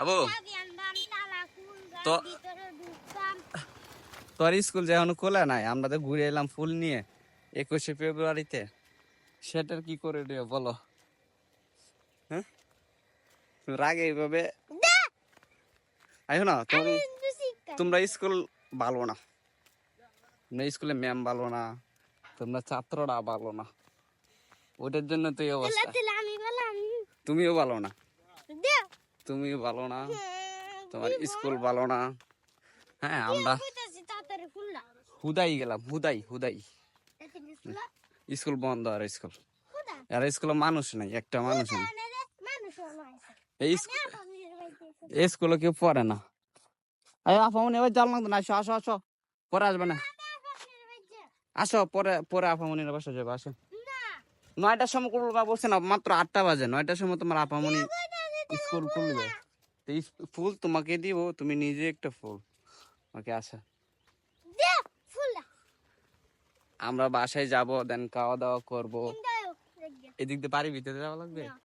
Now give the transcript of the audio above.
আবু তো তোর স্কুল যে এখনো খোলা নাই, আমরা তো ঘুরে এলাম ফুল নিয়ে 21শে ফেব্রুয়ারিতে, সেটার কি করে দিও বলো? হ্যাঁ, রাগে এইভাবে আইও না। তোমরা স্কুল ভালো না, তোমরা স্কুলে ম্যাম ভালো না, তোমরা ছাত্ররা ভালো না, ওটার জন্য তো এই অবস্থা। তুমিও ভালো না, তুমিও ভালো না, তোমার স্কুল ভালো না। হ্যাঁ, আমরা হুদাই গেলাম, হুদাই হুদাই। স্কুল বন্ধ, আর স্কুল আর স্কুলে মানুষ নাই, একটা মানুষ নাই। এই স্কুলে কেউ পড়ে না। আফামনি এবার জাল লাগতো না, আসো আসো আসো, পরে আসবে না, আসো পরে পরে আফামনির বাসা যাবে, আসো। 9টার সময় করবো বলছে না, মাত্র 8টা বাজে। 9টার সময় তোমার আপামনি স্কুল খুলবে। এই ফুল তোমাকে দিব, তুমি নিজে একটা ফুল ওকে। আসা, আমরা বাসায় যাব, দেন খাওয়া দাওয়া করবো। এদিক দিয়ে বাড়ির ভিতরে যাওয়া লাগবে।